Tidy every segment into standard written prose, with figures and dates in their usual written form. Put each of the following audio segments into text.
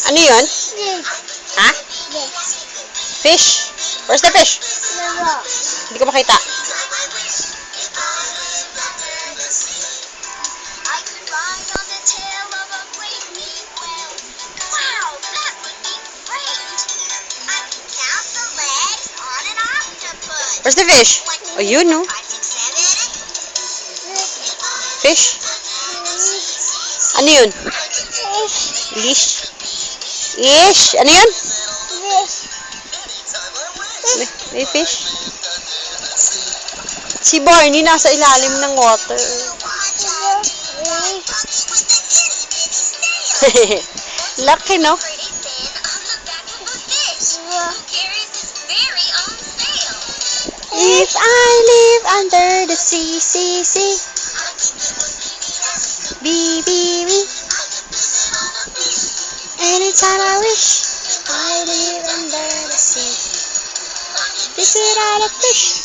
Ano yun? Ha? Fish? Where's the fish? Hindi ko makita. Where's the fish? Oh, yun, no? Fish? Ano yun? Leash? Ish? Ano yun? May fish? Si Barney nasa ilalim ng water. Laki, no? If I live under the sea, sea, sea. Be, be, be. Anytime I wish I live under the sea. This is not a fish.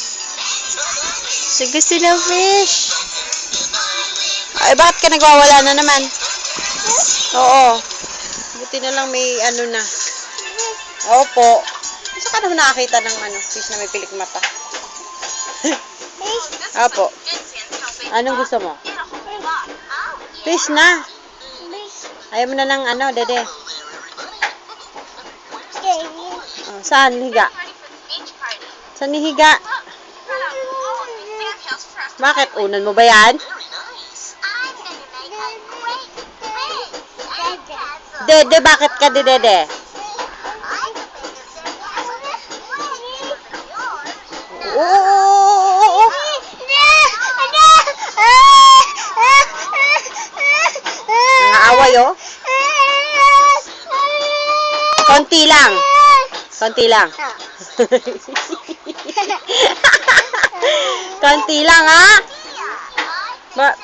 Gusto ng fish. Ay, bakit ka nagwawala na naman? Oo. Buti na lang may ano na. Opo. Saan ka na nakakita ng fish na may pilik mata? Opo. Anong gusto mo? Fish na. Ayaw mo na ng dede. Oh, saan higa? Saan higa? Bakit? Unan mo ba yan? Dede, bakit ka dede? Oo. Nangaaway, oh. Konti lang. Konti lang. Konti lang, ha?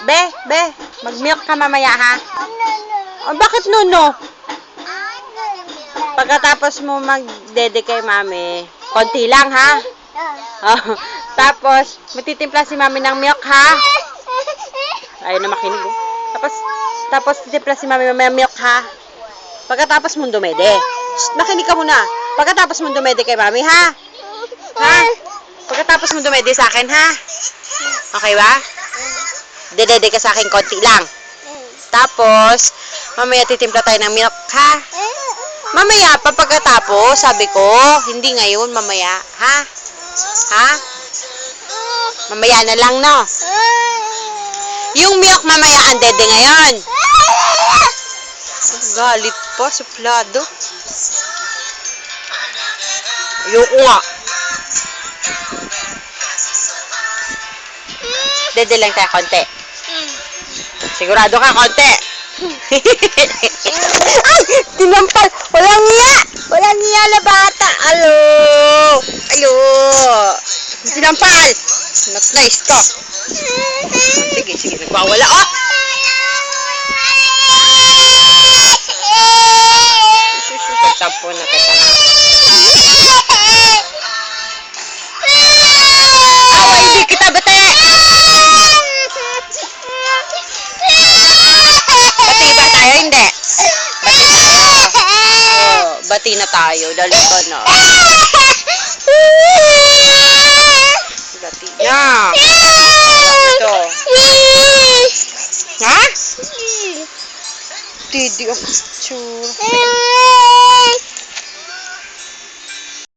Be, mag-milk ka mamaya, ha? Oh, bakit no? Pagkatapos mo mag-dede kay mami, konti lang, ha? Oh, tapos, matitimpla si mami ng milk, ha? Ayaw na makinig, oh. Tapos, titimpla si mami ng milk, ha? Pagkatapos mo dumede. Shh, makinig ka muna. Pagkatapos mo dumede kay mami, ha? Ha? Pagkatapos mo dumede sa akin, ha? Okay ba? Dedede ka sa akin, konti lang. Tapos, mamaya titimpla tayo ng milk, ha? Mamaya pa pagkatapos, sabi ko, hindi ngayon, mamaya, ha? Ha? Mamaya na lang, no? Yung milk mamaya ang dede ngayon. Galit pa, suplado. Ayoko nga. Dede lang tayo konti. Sigurado ka, konti. Ay! Tinampal! Walang niya! Walang niya na bata! Alo! Tinampal! Not nice ka. Sige. Nagwawala. Oh! Tapo na kita. Away, hindi kita bate! Bati ba tayo? Hindi. Bati na tayo. Dali ka na. Bati na. Ito. Ha? Didi ang picture.